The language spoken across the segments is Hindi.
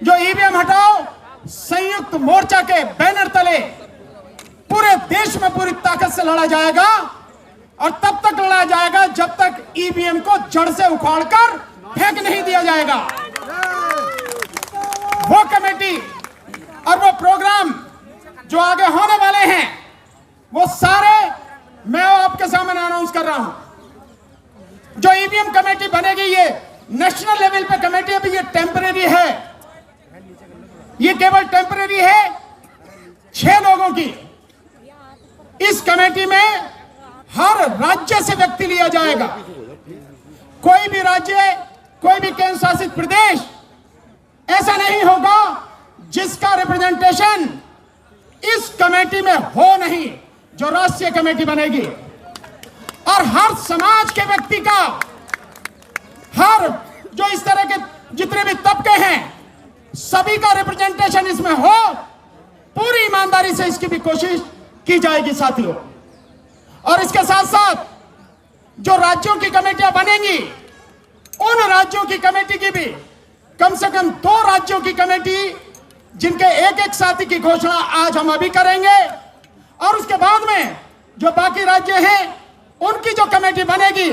जो ईवीएम हटाओ संयुक्त मोर्चा के बैनर तले पूरे देश में पूरी ताकत से लड़ा जाएगा और तब तक लड़ा जाएगा जब तक ईवीएम को जड़ से उखाड़कर फेंक नहीं दिया जाएगा। वो कमेटी और वो प्रोग्राम जो आगे होने वाले हैं वो सारे मैं आपके सामने अनाउंस कर रहा हूं। जो ईवीएम कमेटी बनेगी ये नेशनल लेवल पे कमेटी, अभी ये टेम्परेरी है, ये केवल टेम्परेरी है 6 लोगों की। इस कमेटी में हर राज्य से व्यक्ति लिया जाएगा। कोई भी राज्य, कोई भी केंद्र शासित प्रदेश ऐसा नहीं होगा जिसका रिप्रेजेंटेशन इस कमेटी में हो नहीं। जो राष्ट्रीय कमेटी बनेगी और हर समाज के व्यक्ति का, हर जो इस तरह के जितने भी तबके हैं सभी का रिप्रेजेंटेशन इसमें हो, पूरी ईमानदारी से इसकी भी कोशिश की जाएगी साथियों। और इसके साथ साथ जो राज्यों की कमेटियां बनेंगी उन राज्यों की कमेटी की भी कम से कम 2 राज्यों की कमेटी जिनके एक साथी की घोषणा आज हम अभी करेंगे और उसके बाद में जो बाकी राज्य हैं उनकी जो कमेटी बनेगी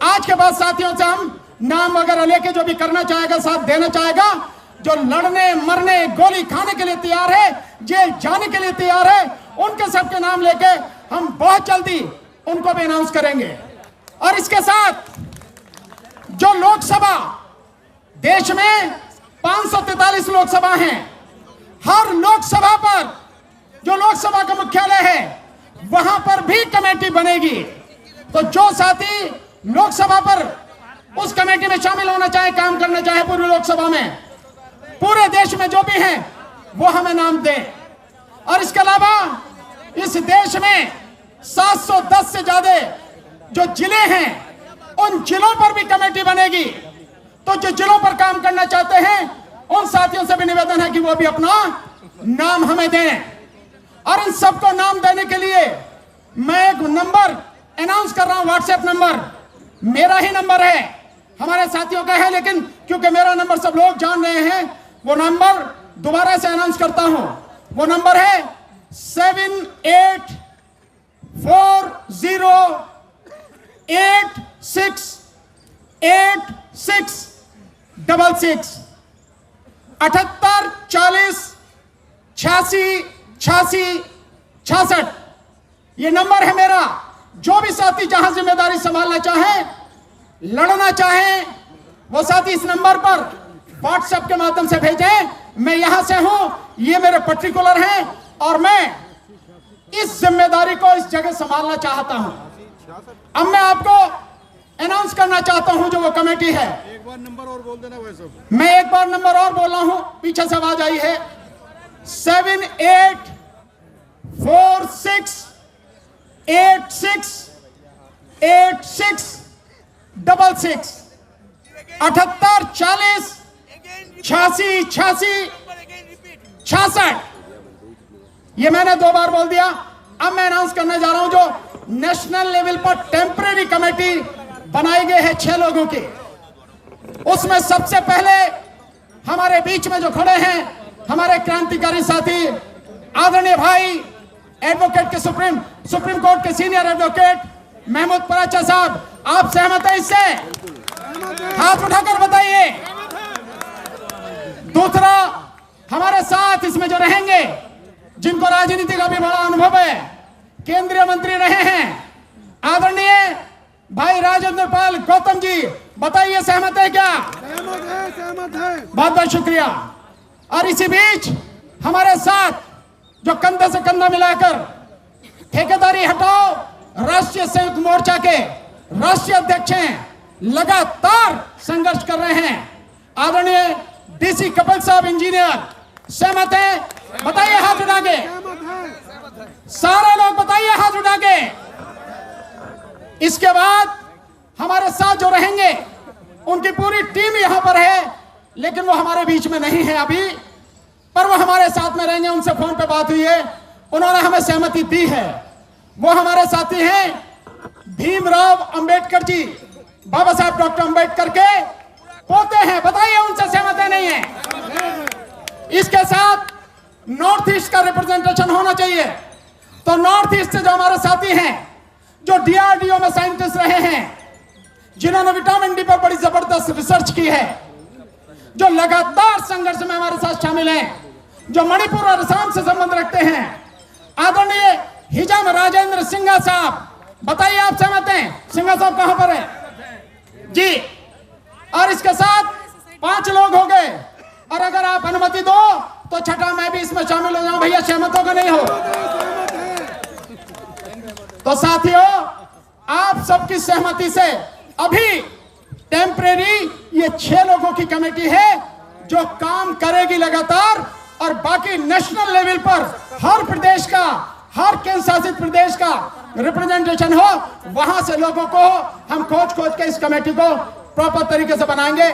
आज के बाद साथियों से हम नाम वगैरह लेके जो भी करना चाहेगा, साथ देना चाहेगा, जो लड़ने मरने गोली खाने के लिए तैयार है, जेल जाने के लिए तैयार है, उनके सबके नाम लेके हम बहुत जल्दी उनको भी अनाउंस करेंगे। और इसके साथ जो लोकसभा, देश में 543 लोकसभा हैं, हर लोकसभा पर जो लोकसभा का मुख्यालय है वहां पर भी कमेटी बनेगी। तो जो साथी लोकसभा पर उस कमेटी में शामिल होना चाहे, काम करना चाहे पूरी लोकसभा में, पूरे देश में जो भी हैं वो हमें नाम दें। और इसके अलावा इस देश में 710 से ज्यादा जो जिले हैं उन जिलों पर भी कमेटी बनेगी। तो जो जिलों पर काम करना चाहते हैं उन साथियों से भी निवेदन है कि वो भी अपना नाम हमें दें। और इन सबको नाम देने के लिए मैं एक नंबर अनाउंस कर रहा हूं, व्हाट्सएप नंबर मेरा ही नंबर है, हमारे साथियों का है, लेकिन क्योंकि मेरा नंबर सब लोग जान रहे हैं वो नंबर दोबारा से अनाउंस करता हूं। वो नंबर है 7840868666 78 40 86 86 66 ये नंबर है मेरा। जो भी साथी जहां जिम्मेदारी संभालना चाहे, लड़ना चाहे, वो साथी इस नंबर पर व्हाट्सएप के माध्यम से भेजें। मैं यहां से हूं, ये मेरे पर्टिकुलर हैं और मैं इस जिम्मेदारी को इस जगह संभालना चाहता हूं। अब मैं आपको अनाउंस करना चाहता हूं जो वो कमेटी है। एक बार नंबर और बोल देना भाई साहब। मैं एक बार नंबर और बोल रहा हूं, पीछे से आवाज आई है 7846868666 78 40 86 86 66। ये मैंने 2 बार बोल दिया। अब मैं अनाउंस करने जा रहा हूं जो नेशनल लेवल पर टेम्परेरी कमेटी बनाई गई है 6 लोगों की। उसमें सबसे पहले हमारे बीच में जो खड़े हैं हमारे क्रांतिकारी साथी आदरणीय भाई एडवोकेट के सुप्रीम कोर्ट के सीनियर एडवोकेट महमूद पराचा साहब, आप सहमत हैं इससे? हाथ उठाकर बताइए। दूसरा, हमारे साथ इसमें जो रहेंगे, जिनको राजनीति का भी बड़ा अनुभव है, केंद्रीय मंत्री रहे हैं आदरणीय भाई राजेंद्र पाल गौतम जी, बताइए सहमत है क्या? सहमत है, सहमत है। बहुत बहुत शुक्रिया। और इसी बीच हमारे साथ जो कंधे से कंधा मिलाकर ठेकेदारी हटाओ राष्ट्रीय संयुक्त मोर्चा के राष्ट्रीय अध्यक्ष हैं, लगातार संघर्ष कर रहे हैं, आदरणीय डीसी कपिल साहब इंजीनियर, सहमत है? बताइए हाथ उठा के। सारे लोग बताइए हाथ उठा के। इसके बाद हमारे साथ जो रहेंगे उनकी पूरी टीम यहां पर है, लेकिन वो हमारे बीच में नहीं है अभी, पर वो हमारे साथ में रहेंगे। उनसे फोन पे बात हुई है, उन्होंने हमें सहमति दी है। वो हमारे साथी हैं भीमराव अंबेडकर जी, बाबा साहब डॉक्टर अंबेडकर के पोते हैं। बताइए उनसे सहमत है नहीं है? साथ नॉर्थ ईस्ट का रिप्रेजेंटेशन होना चाहिए। तो नॉर्थ ईस्ट से जो हमारे साथी हैं, जो डीआरडीओ में साइंटिस्ट रहे हैं, जिन्होंने विटामिन डी पर बड़ी जबरदस्त रिसर्च की है, जो लगातार संघर्ष में हमारे साथ शामिल हैं, जो मणिपुर और असम से संबंध रखते हैं, आदरणीय हिजाम राजेंद्र सिंघा साहब, बताइए आप सहमत हैं? सिंघा साहब कहां पर है जी? और इसके साथ 5 लोग हो गए, और अगर आप अनुमति दो तो छठा मैं भी इसमें शामिल हो जाऊं। भैया सहमत हो कि नहीं हो? तो साथियों, आप सबकी सहमति से अभी टेम्परेरी ये 6 लोगों की कमेटी है जो काम करेगी लगातार, और बाकी नेशनल लेवल पर हर प्रदेश का, हर केंद्र शासित प्रदेश का रिप्रेजेंटेशन हो, वहां से लोगों को हम खोज के इस कमेटी को प्रॉपर तरीके से बनाएंगे।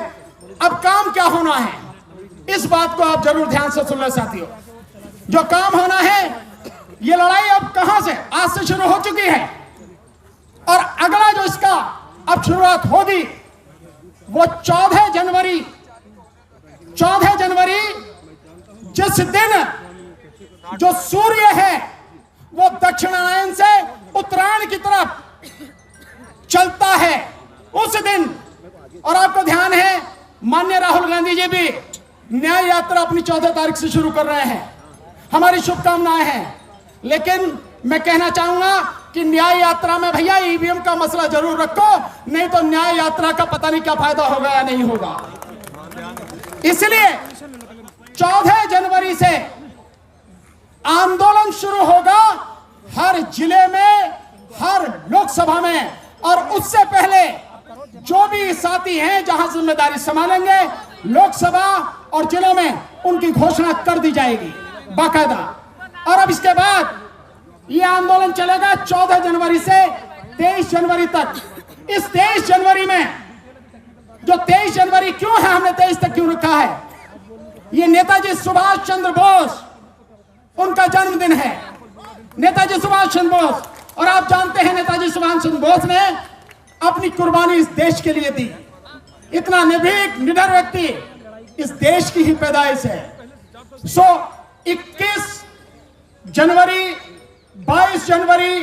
अब काम क्या होना है, इस बात को आप जरूर ध्यान से सुन ले साथियों। जो काम होना है, ये लड़ाई अब कहां से, आज से शुरू हो चुकी है, और अगला जो इसका अब शुरुआत होगी वो 14 जनवरी जिस दिन जो सूर्य है वो दक्षिणायन से उत्तरायण की तरफ चलता है, उस दिन। और आपको ध्यान है, माननीय राहुल गांधी जी भी न्याय यात्रा अपनी 14 तारीख से शुरू कर रहे हैं। हमारी शुभकामनाएं हैं, लेकिन मैं कहना चाहूंगा कि न्याय यात्रा में भैया ईवीएम का मसला जरूर रखो, नहीं तो न्याय यात्रा का पता नहीं क्या फायदा होगा या नहीं होगा। इसलिए 14 जनवरी से आंदोलन शुरू होगा हर जिले में, हर लोकसभा में, और उससे पहले जो भी साथी हैं जहां जिम्मेदारी संभालेंगे लोकसभा और जिलों में, उनकी घोषणा कर दी जाएगी बाकायदा। और अब इसके बाद यह आंदोलन चलेगा 14 जनवरी से 23 जनवरी तक। इस 23 जनवरी में, जो 23 जनवरी क्यों है, हमने 23 तक क्यों रखा है, ये नेताजी सुभाष चंद्र बोस, उनका जन्मदिन है, नेताजी सुभाष चंद्र बोस। और आप जानते हैं नेताजी सुभाष चंद्र बोस ने अपनी कुर्बानी इस देश के लिए दी। इतना निर्भीक, निडर व्यक्ति इस देश की ही पैदाइश है। 21 जनवरी, 22 जनवरी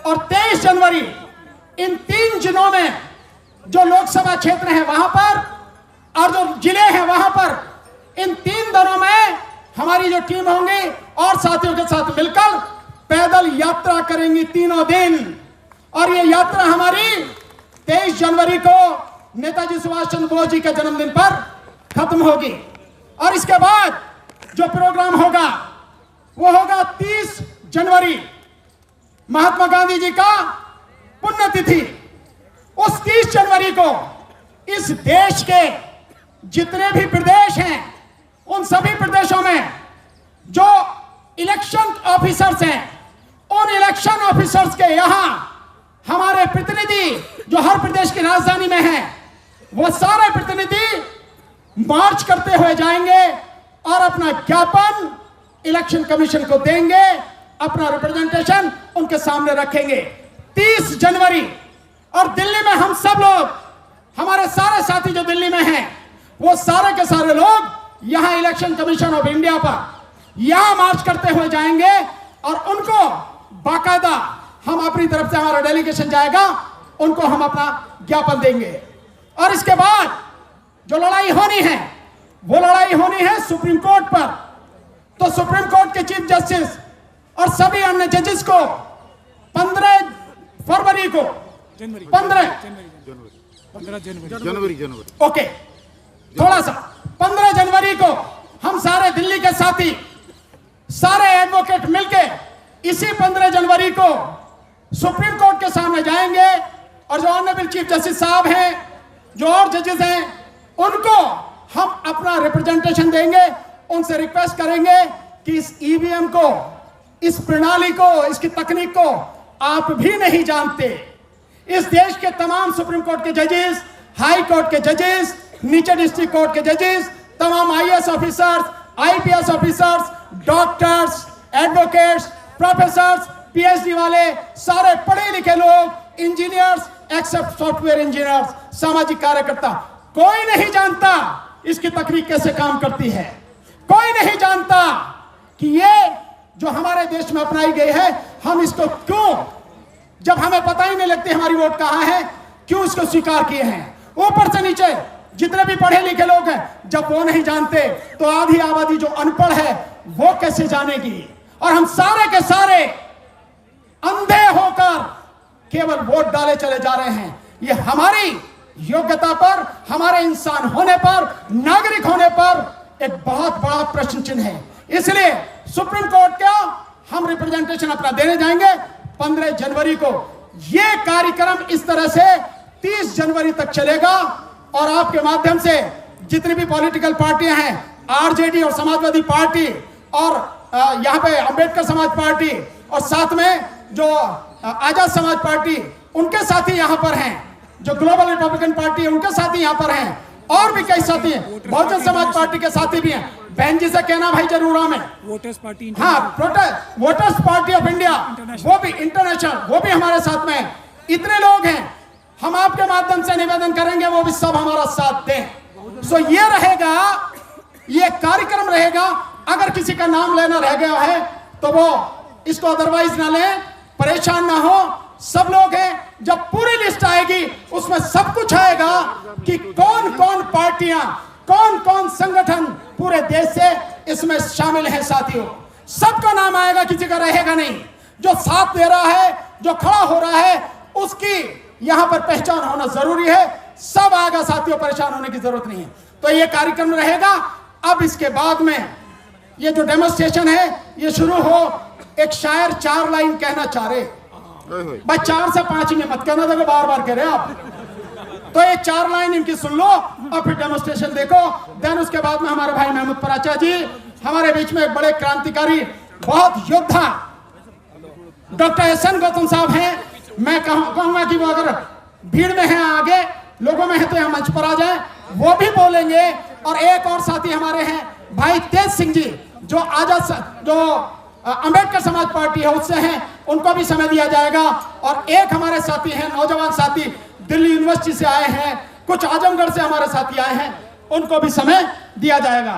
और 23 जनवरी, इन 3 दिनों में जो लोकसभा क्षेत्र है वहां पर और जो जिले हैं वहां पर, इन 3 दिनों में हमारी जो टीम होंगी और साथियों के साथ मिलकर पैदल यात्रा करेंगी 3 दिन। और ये यात्रा हमारी 23 जनवरी को नेताजी सुभाष चंद्र बोस जी के जन्मदिन पर खत्म होगी। और इसके बाद जो प्रोग्राम होगा वो होगा 30 जनवरी, महात्मा गांधी जी का पुण्यतिथि। उस 30 जनवरी को इस देश के जितने भी प्रदेश हैं, उन सभी प्रदेशों में जो इलेक्शन ऑफिसर्स हैं, उन इलेक्शन ऑफिसर्स के यहां हमारे प्रतिनिधि जो हर प्रदेश की राजधानी में हैं, वो सारे प्रतिनिधि मार्च करते हुए जाएंगे और अपना ज्ञापन इलेक्शन कमीशन को देंगे, अपना रिप्रेजेंटेशन उनके सामने रखेंगे 30 जनवरी। और दिल्ली में हम सब लोग, हमारे सारे साथी जो दिल्ली में हैं, वो सारे के सारे लोग यहां इलेक्शन कमीशन ऑफ इंडिया पर यहां मार्च करते हुए जाएंगे, और उनको बाकायदा हम अपनी तरफ से, हमारा डेलीगेशन जाएगा, उनको हम अपना ज्ञापन देंगे। और इसके बाद जो लड़ाई होनी है, वो लड़ाई होनी है सुप्रीम कोर्ट पर। तो सुप्रीम कोर्ट के चीफ जस्टिस और सभी अन्य जजेस को 15 फरवरी को, 15 जनवरी ओके, थोड़ा सा 15 जनवरी को हम सारे दिल्ली के साथी, सारे एडवोकेट मिलके इसी 15 जनवरी को सुप्रीम कोर्ट के सामने जाएंगे, और जो ऑनरेबल चीफ जस्टिस साहब हैं, जो और जजेस हैं, उनको हम अपना रिप्रेजेंटेशन देंगे, उनसे रिक्वेस्ट करेंगे कि इस ईवीएम को, इस प्रणाली को, इसकी तकनीक को आप भी नहीं जानते। इस देश के तमाम सुप्रीम कोर्ट के जजेस, हाई कोर्ट के जजेस, नीचे डिस्ट्रिक्ट कोर्ट के जजेस, तमाम IAS officers, IPS officers, doctors, advocates, professors, PhD वाले, सारे पढ़े लिखे लोग, इंजीनियर्स, एक्सेप्ट सॉफ्टवेयर इंजीनियर्स, सामाजिक कार्यकर्ता, कोई नहीं जानता इसकी तकनीक कैसे काम करती है, कोई नहीं जानता कि ये जो हमारे देश में अपनाई गई है, हम इसको क्यों, जब हमें पता ही नहीं लगती हमारी वोट कहां है, क्यों इसको स्वीकार किए हैं। ऊपर से नीचे जितने भी पढ़े लिखे लोग हैं, जब वो नहीं जानते तो आधी आबादी जो अनपढ़ है वो कैसे जानेगी। और हम सारे के सारे अंधे होकर केवल वोट डाले चले जा रहे हैं। ये हमारी योग्यता पर, हमारे इंसान होने पर, नागरिक होने पर एक बहुत बड़ा प्रश्न चिन्ह है। इसलिए सुप्रीम कोर्ट का हम रिप्रेजेंटेशन अपना देने जाएंगे 15 जनवरी को। यह कार्यक्रम इस तरह से 30 जनवरी तक चलेगा और आपके माध्यम से जितनी भी पॉलिटिकल पार्टियां हैं, आरजेडी और समाजवादी पार्टी और यहां पे अंबेडकर समाज पार्टी और साथ में जो आजाद समाज पार्टी, उनके साथी यहां पर हैं, जो ग्लोबल रिपब्लिकन पार्टी है उनके साथी यहां पर हैं, और भी कई साथी हैं, बहुजन समाज पार्टी के साथी भी हैं। बहन जी से कहना भाई जरूर हमें वोटर्स पार्टी, हाँ वोटर्स पार्टी ऑफ इंडिया, वो भी इंटरनेशनल, वो भी हमारे साथ में है। इतने लोग हैं, हम आपके माध्यम से निवेदन करेंगे वो भी सब हमारा साथ दें। सो ये रहेगा, ये कार्यक्रम रहेगा। अगर किसी का नाम लेना रह गया है तो वो इसको अदरवाइज ना लें, परेशान ना हो। सब लोग हैं, जब पूरी लिस्ट आएगी उसमें सब कुछ आएगा कि कौन कौन पार्टियां, कौन कौन संगठन पूरे देश से इसमें शामिल हैं। साथियों, सबका नाम आएगा, किसी का रहेगा नहीं। जो साथ दे रहा है, जो खड़ा हो रहा है, उसकी यहां पर पहचान होना जरूरी है। सब आएगा साथियों, परेशान होने की जरूरत नहीं है। तो ये कार्यक्रम रहेगा। अब इसके बाद में ये जो डेमोन्स्ट्रेशन है ये शुरू हो। एक शायर 4 लाइन कहना चाह रहे, भाई 4 से 5 में मत कहना, देखो बार बार कह रहे आप। तो ये 4 लाइन इनकी सुन लो और फिर डेमोन्स्ट्रेशन देखो। देन उसके बाद में हमारे भाई महमूद पराचा जी हमारे बीच में एक बड़े क्रांतिकारी, बहुत योद्धा डॉक्टर एसएन गौतम साहब हैं। मैं कहूंगा कि वो अगर भीड़ में है, आगे लोगों में है तो यहाँ मंच पर आ जाए, वो भी बोलेंगे। और एक और साथी हमारे हैं भाई तेज सिंह जी, जो अंबेडकर समाज पार्टी है उससे हैं, उनको भी समय दिया जाएगा। और एक हमारे साथी हैं, नौजवान साथी, दिल्ली यूनिवर्सिटी से आए हैं, कुछ आजमगढ़ से हमारे साथी आए हैं, उनको भी समय दिया जाएगा।